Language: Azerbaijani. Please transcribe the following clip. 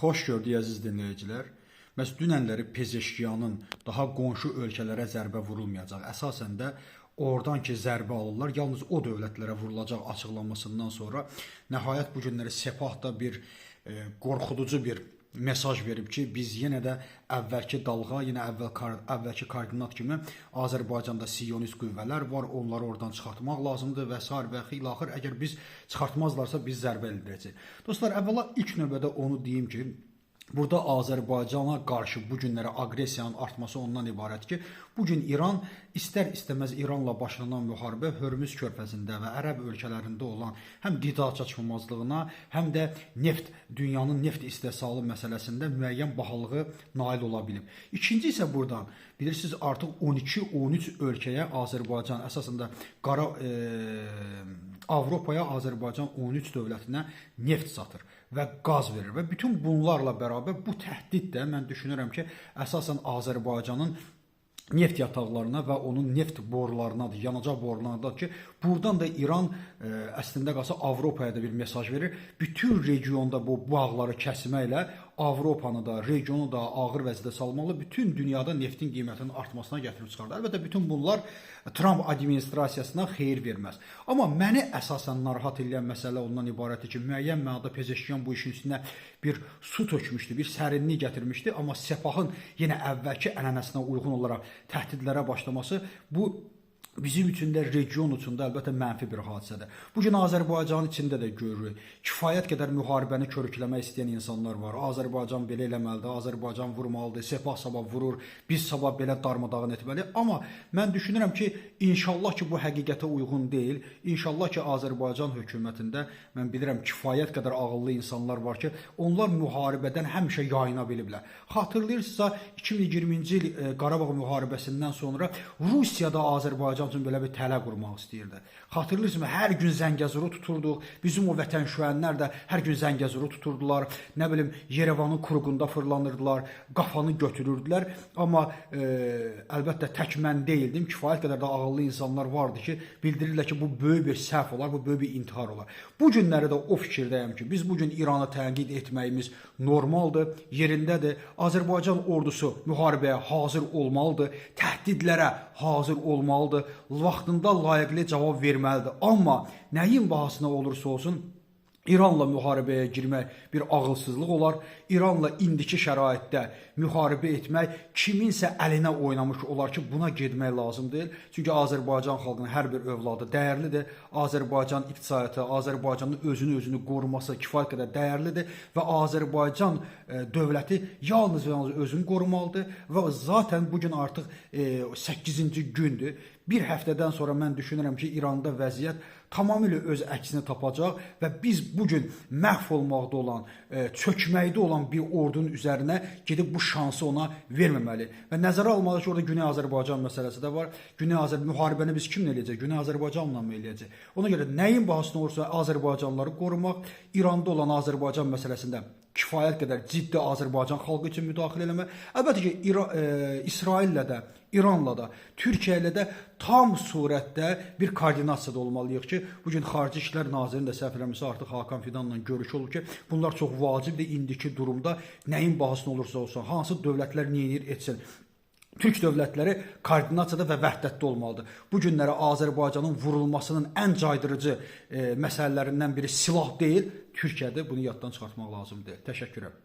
Xoş gördük əziz dinləyicilər. Məhz dünənləri Pezeşkiyanın daha qonşu ölkələrə zərbə vurulmayacaq. Əsasən də oradan ki zərbə alırlar, yalnız o dövlətlərə vurulacaq açıqlamasından sonra nəhayət bu günləri Sepah da bir qorxuducu bir mesaj verib ki, biz yenə də əvvəlki dalğa, yenə əvvəlki koordinat kimi Azərbaycanda siyonist qüvvələr var, onları oradan çıxartmaq lazımdır və s. və xilaxır. Əgər biz çıxartmazlarsa biz zərbə edəcəyik. Dostlar, əvvəla ilk növbədə onu deyim ki, burada Azərbaycana qarşı bu günlərə aqressiyanın artması ondan ibarət ki, bugün İran istər-istəməz İranla başlanan müharibə Hörmüz körfəzində və ərəb ölkələrində olan həm qida çatışmazlığına, həm də dünyanın neft istehsalı məsələsində müəyyən bahalığı nail ola bilib. İkinci isə buradan bilirsiniz artıq 12-13 ölkəyə Azərbaycan əsasında Avropaya Azərbaycan 13 dövlətinə neft satır və qaz verir və bütün bunlarla bərabər bu təhdid də mən düşünürəm ki, əsasən Azərbaycanın neft yataqlarına və onun neft borularınadır, yanacaq borularınadır ki, buradan da İran əslində qalsa Avropaya da bir mesaj verir. Bütün regionda bu bağları kəsməklə Avropanı da, regionu da ağır vəziyyətə salmalı, bütün dünyada neftin qiymətinin artmasına gətirib çıxardı. Əlbəttə, bütün bunlar Trump administrasiyasına xeyir verməz. Amma məni əsasən narahat edən məsələ ondan ibarətdir ki, müəyyən mənada Pezeşkiyan bu işin üstünə bir su tökmüşdü, bir sərinlik gətirmişdi. Amma Sepahın yenə əvvəlki ənənəsinə uyğun olaraq təhdidlərə başlaması bu bizim üçün də, region üçün də əlbəttə mənfi bir hadisədir. Bugün Azərbaycanın içində də görürük. Kifayət qədər müharibəni körükləmək istəyən insanlar var. Azərbaycan belə eləməlidir, Azərbaycan vurmalıdır, Sepah sabah vurur, biz sabah belə darmadağın etməliyik. Amma mən düşünürəm ki, inşallah ki, bu həqiqətə uyğun deyil. İnşallah ki, Azərbaycan hökumətində mən bilirəm kifayət qədər ağıllı insanlar var ki, onlar müharibədən həmişə yayına biliblər. Xatırlayırsınızsa 2020-ci il Qarabağ müharibəsindən sonra Rusiyada Azərbaycan üçün belə bir tələ qurmaq istəyirdi. Xatırlayırsınızmı? Hər gün Zəngəzuru tuturduq. Bizim o vətənşüvənlər də hər gün Zəngəzuru tuturdular. Nə bilim, Yerevanın kuruğunda fırlanırdılar, qafanı götürürdülər. Amma əlbəttə tək mən deyildim. Kifayət qədər də ağıllı insanlar vardı ki, bildirirlər ki, bu böyük bir səhv olar, bu böyük bir intihar olar. Bu günləri də o fikirdəyəm ki, biz bugün İranı tənqid etməyimiz normaldır, yerindədir. Azərbaycan ordusu müharibəyə hazır olmalıdır, təhdidlərə hazır olmalıdır, vaxtında layiqli cavab verməlidir. Amma nəyin bahasına olursa olsun, İranla müharibəyə girmək bir ağılsızlıq olar. İranla indiki şəraitdə müharibə etmək kiminsə əlinə oynamış olar ki, buna getmək lazım deyil. Çünki Azərbaycan xalqının hər bir övladı dəyərlidir. Azərbaycan iqtisadiyyatı, Azərbaycanın özünü qoruması kifayət qədər dəyərlidir və Azərbaycan dövləti yalnız və yalnız özünü qorumalıdır və zaten bugün artıq 8-ci gündür. Bir həftədən sonra mən düşünürəm ki, İranda vəziyyət tamamilə öz əksini tapacaq və biz bugün məhv olmaqda olan, çökməkdə olan bir ordunun üzərinə gedib bu şansı ona verməməli. Və nəzərə almalı ki, orada Güney Azərbaycan məsələsi də var. Müharibəni biz kimlə eləyəcək? Güney Azərbaycanla mı eləyəcək? Ona görə nəyin bahasına olursa Azərbaycanlıları qorumaq, İranda olan Azərbaycan məsələsində kifayət qədər ciddi Azərbaycan xalqı üçün müdaxilə eləmək. Əlbəttə ki, İsraillə də, İranla da, Türkiyə ilə də tam surətdə bir koordinasiyada olmalıyıq ki, bugün Xarici İşlər Nazirinin də səhv eləmirəmsə artıq Hakan Fidanla görüşü olur ki, bunlar çox vacibdir indiki durumda nəyin bahasına olursa olsun, hansı dövlətlər neyinir etsin. Türk dövlətləri koordinasiyada və vəhdətdə olmalıdır. Bu günlərə Azərbaycanın vurulmasının ən caydırıcı məsələlərindən biri silah deyil, Türkiyədir. Bunu yaddan çıxartmaq lazım deyil. Təşəkkür edirəm.